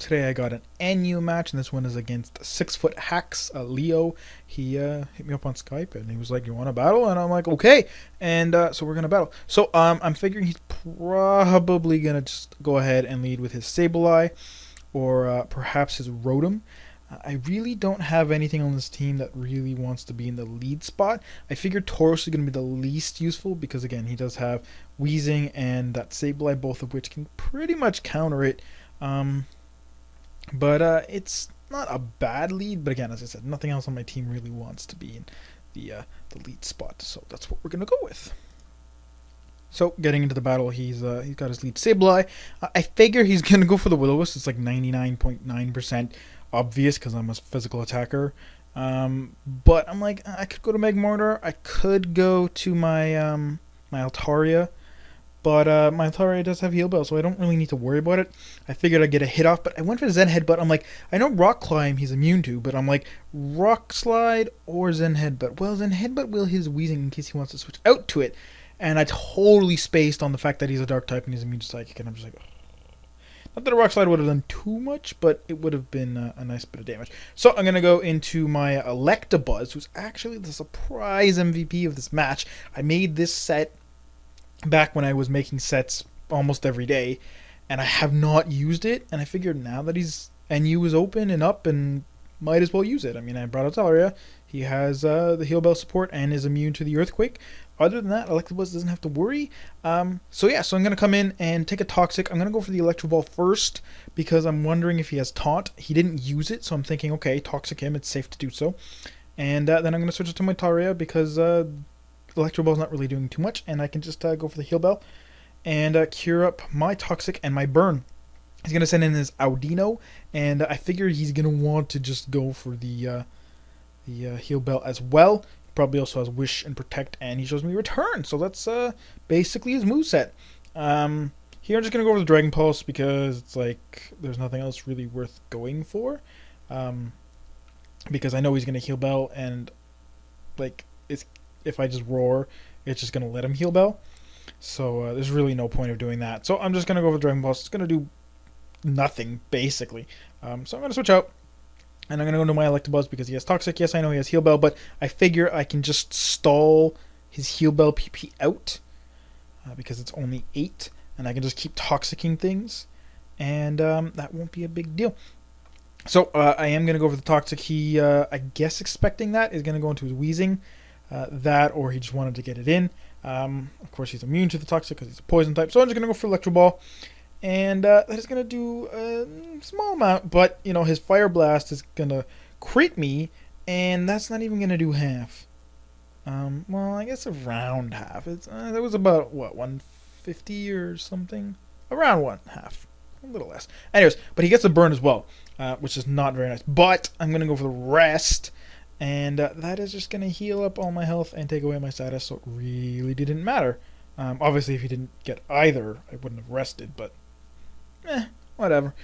Today I got an NU match, and this one is against 6-foot Hacks, Leo. He hit me up on Skype, and he was like, "You want to battle?" And I'm like, "Okay." And so we're gonna battle. So I'm figuring he's probably gonna just go ahead and lead with his Sableye, or perhaps his Rotom. I really don't have anything on this team that really wants to be in the lead spot. I figured Tauros is going to be the least useful because, again, he does have Wheezing and that Sableye, both of which can pretty much counter it. But it's not a bad lead. But again, as I said, nothing else on my team really wants to be in the lead spot. So that's what we're going to go with. So getting into the battle, he's got his lead Sableye. I figure he's going to go for the Will-O-Wisp. It's like 99.9% obvious because I'm a physical attacker. But I'm like, I could go to Magmortar. I could go to my my Altaria. But my Altaria does have Heal Bell, so I don't really need to worry about it. I figured I'd get a hit off, but I went for Zen Headbutt. I'm like, I know Rock Climb he's immune to, but I'm like, Rock Slide or Zen Headbutt. Well, Zen Headbutt will his Wheezing in case he wants to switch out to it. And I totally spaced on the fact that he's a Dark type and he's immune to Psychic, and I'm just like, ugh. Not that a Rock Slide would have done too much, but it would have been a nice bit of damage. So I'm going to go into my Electabuzz, who's actually the surprise MVP of this match. I made this set back when I was making sets almost every day, and I have not used it, and I figured now that he's NU is open and up, and might as well use it. I mean, I brought out Talaria. He has the Heal Bell support and is immune to the Earthquake. Other than that, Electabuzz doesn't have to worry. So I'm going to come in and take a Toxic. I'm going to go for the Electro Ball first because I'm wondering if he has Taunt. He didn't use it, so I'm thinking, okay, Toxic him. It's safe to do so. And then I'm going to switch it to my Talaria because Electro Ball's not really doing too much, and I can just go for the Heal Bell and cure up my Toxic and my Burn. He's going to send in his Audino, and I figure he's going to want to just go for the Heal Bell as well. Probably also has Wish and Protect, and he shows me Return. So that's basically his moveset. Here I'm just going to go over the Dragon Pulse because it's like there's nothing else really worth going for. Because I know he's going to Heal Bell, and like if I just Roar, it's just going to let him Heal Bell. So there's really no point of doing that. So I'm just going to go for the Dragon Pulse. It's going to do nothing, basically. So I'm going to switch out. And I'm going to go to my Electabuzz because he has Toxic. Yes, I know he has Heal Bell, but I figure I can just stall his Heal Bell PP out because it's only 8, and I can just keep Toxicing things, and that won't be a big deal. So I am going to go for the Toxic. He, I guess expecting that, is going to go into his Wheezing. That, or he just wanted to get it in. Of course, he's immune to the Toxic because he's a Poison type, so I'm just going to go for Electro Ball. And that is going to do a small amount, but, you know, his Fire Blast is going to crit me, and that's not even going to do half. Well, I guess around half. That was about, what, 150 or something? Around one half. A little less. Anyways, but he gets a Burn as well, which is not very nice. But I'm going to go for the rest, and that is just going to heal up all my health and take away my status, so it really didn't matter. Obviously, if he didn't get either, I wouldn't have rested, but whatever.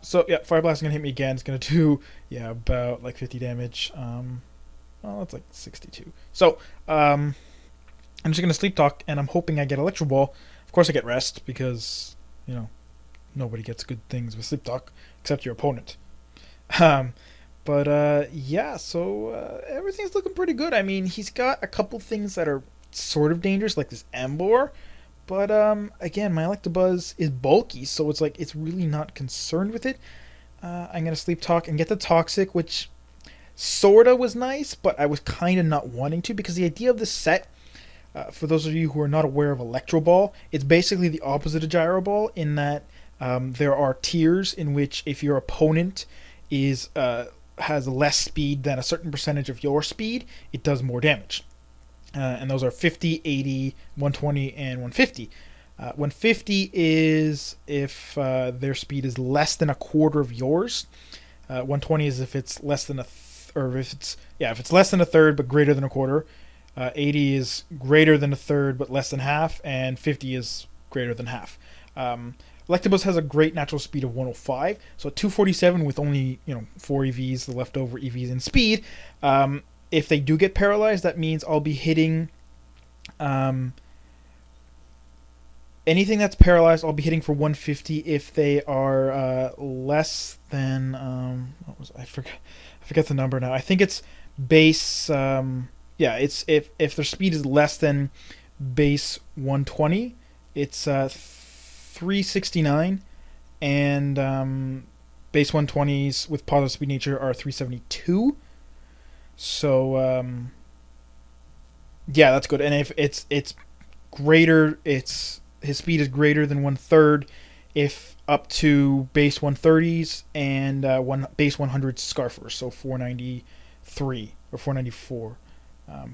So yeah, Fire Blast is gonna hit me again. It's gonna do about like 50 damage. Well, that's like 62. So I'm just gonna Sleep Talk, and I'm hoping I get Electro Ball. Of course, I get Rest because you know nobody gets good things with Sleep Talk except your opponent. But yeah, so everything's looking pretty good. I mean, he's got a couple things that are sort of dangerous, like this Ambor. But, again, my Electabuzz is bulky, so it's like, it's really not concerned with it. I'm going to Sleep Talk and get the Toxic, which sorta was nice, but I was kind of not wanting to, because the idea of this set, for those of you who are not aware of Electro Ball, it's basically the opposite of Gyro Ball, in that there are tiers in which if your opponent is has less speed than a certain percentage of your speed, it does more damage. And those are 50, 80, 120, and 150. 150 is if their speed is less than a quarter of yours. 120 is if it's less than if it's less than a third but greater than a quarter. 80 is greater than a third but less than half, and 50 is greater than half. Electabuzz has a great natural speed of 105, so 247 with only 4 EVs, the leftover EVs in speed. If they do get paralyzed, that means I'll be hitting anything that's paralyzed, I'll be hitting for 150 if they are less than what was I forget the number now. I think it's base. Yeah, it's if their speed is less than base 120, it's 369, and base 120s with positive speed nature are 372. So yeah, that's good. And if it's greater, his speed is greater than 1/3 if up to base 130s and base 100 scarfers, so 493 or 494,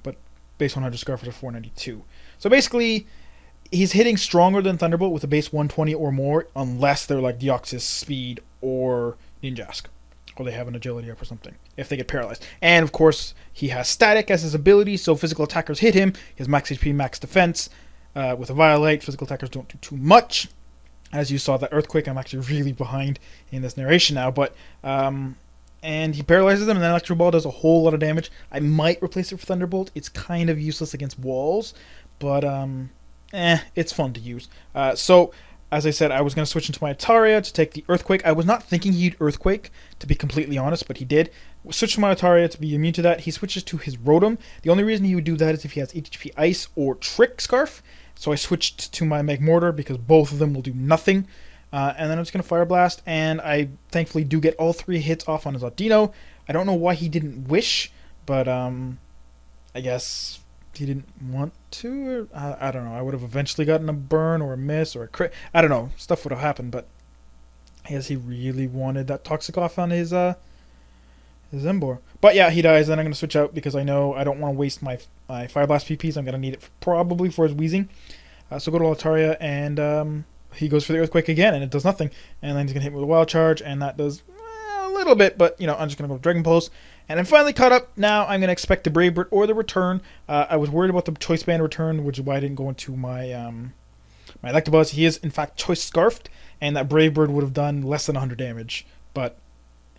but base 100 scarfers are 492. So basically, he's hitting stronger than Thunderbolt with a base 120 or more, unless they're like Deoxys, Speed, or Ninjask, or they have an agility up or something, if they get paralyzed. And of course, he has static as his ability, so physical attackers hit him. He has max HP, max defense. With a Violate, physical attackers don't do too much. As you saw, that Earthquake, I'm actually really behind in this narration now, but and he paralyzes them, and then Electro Ball does a whole lot of damage. I might replace it for Thunderbolt. It's kind of useless against walls, but it's fun to use. So, as I said, I was going to switch into my Ataria to take the Earthquake. I was not thinking he'd Earthquake, to be completely honest, but he did. Switch to my Ataria to be immune to that. He switches to his Rotom. The only reason he would do that is if he has HP Ice or Trick Scarf. So I switched to my Magmortar because both of them will do nothing. And then I'm just going to Fire Blast, and I thankfully do get all 3 hits off on his Audino. I don't know why he didn't Wish, but I guess he didn't want to. Or, I don't know. I would have eventually gotten a burn or a miss or a crit. I don't know. Stuff would have happened, but I guess he really wanted that Toxic off on his Zembor. But yeah, he dies. Then I'm going to switch out because I know I don't want to waste my Fire Blast PPs. I'm going to need it probably for his Weezing. So go to Altaria, and he goes for the Earthquake again, and it does nothing. And then he's going to hit me with a Wild Charge, and that does a little bit, but you know, I'm just going to go with Dragon Pulse. And I'm finally caught up. Now I'm going to expect the Brave Bird or the Return. I was worried about the Choice Band Return, which is why I didn't go into my my Electabuzz. He is in fact Choice Scarfed, and that Brave Bird would have done less than 100 damage, but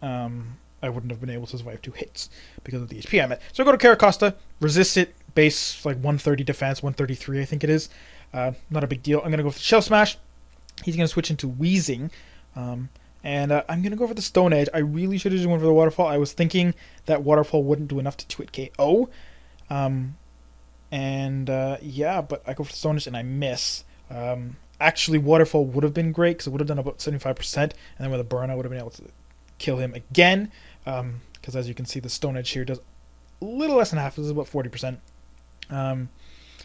I wouldn't have been able to survive 2 hits because of the HP I'm at. So I go to Caracosta, resist it, base like 130 defense, 133 I think it is. Not a big deal. I'm going to go for the Shell Smash. He's going to switch into Weezing. And I'm going to go for the Stone Edge. I really should have just went for the Waterfall. I was thinking that Waterfall wouldn't do enough to 2-hit KO. Yeah, but I go for the Stone Edge and I miss. Actually, Waterfall would have been great because it would have done about 75%. And then with a burn, I would have been able to kill him again. Because as you can see, the Stone Edge here does a little less than half. This is about 40%.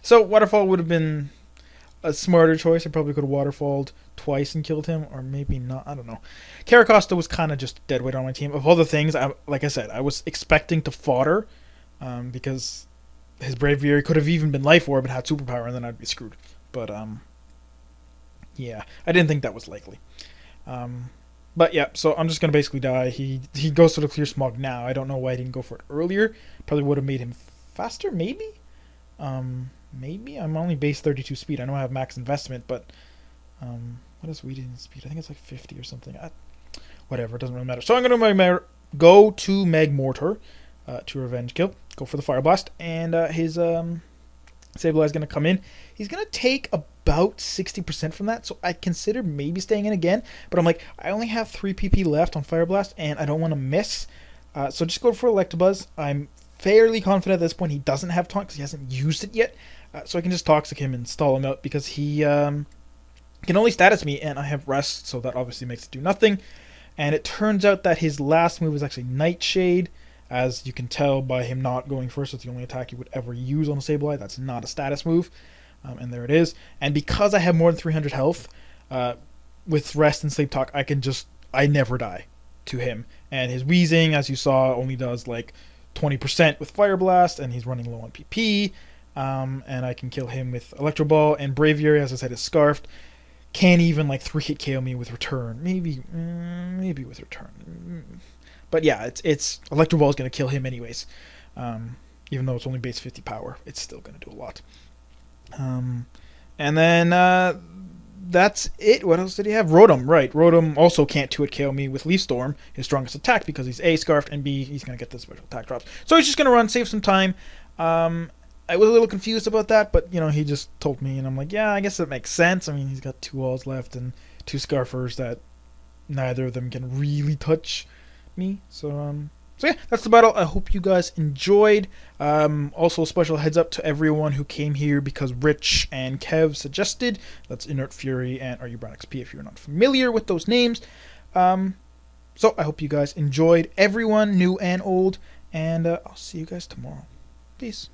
So Waterfall would have been a smarter choice. I probably could have Waterfalled twice and killed him, or maybe not. I don't know. Caracosta was kind of just dead weight on my team. Of all the things, like I said, I was expecting to fodder because his Braviary could have even been Life Orb and had Superpower, and then I'd be screwed. But yeah, I didn't think that was likely. But yeah, so I'm just going to basically die. He goes for the Clear Smog now. I don't know why I didn't go for it earlier. Probably would have made him faster, maybe? Maybe? I'm only base 32 speed. I know I have max investment, but what is Weeding speed? I think it's like 50 or something. Whatever, it doesn't really matter. So I'm going to go to Magmortar to Revenge Kill. Go for the Fire Blast, and his Sableye is going to come in. He's going to take about 60% from that, so I consider maybe staying in again. But I'm like, I only have 3 PP left on Fire Blast, and I don't want to miss. So just go for Electabuzz. I'm fairly confident at this point he doesn't have taunt because he hasn't used it yet. So I can just Toxic him and stall him out because he can only status me, and I have Rest, so that obviously makes it do nothing. And it turns out that his last move is actually Nightshade. As you can tell by him not going first, it's the only attack you would ever use on a Sableye. That's not a status move. And there it is. And because I have more than 300 health, with Rest and Sleep Talk, I never die to him. And his Weezing, as you saw, only does like 20% with Fire Blast, and he's running low on PP. And I can kill him with Electro Ball, and Braviary, as I said, is Scarfed. Can't even like 3-hit KO me with Return. Maybe with Return. But yeah, it's Electro Ball is going to kill him anyways. Even though it's only base 50 power, it's still going to do a lot. And then that's it. What else did he have? Rotom, right. Rotom also can't 2-hit KO me with Leaf Storm, his strongest attack, because he's A, Scarfed, and B, he's going to get the special attack drops. So he's just going to run, save some time. I was a little confused about that, but you know, he just told me, and I'm like, yeah, I guess that makes sense. I mean, he's got 2 walls left and 2 Scarfers that neither of them can really touch me. So yeah, that's the battle. I hope you guys enjoyed. Also, special heads up to everyone who came here because Rich and Kev suggested. That's Inert Fury and RU Brown XP if you're not familiar with those names. So I hope you guys enjoyed, everyone, new and old, and I'll see you guys tomorrow. Peace.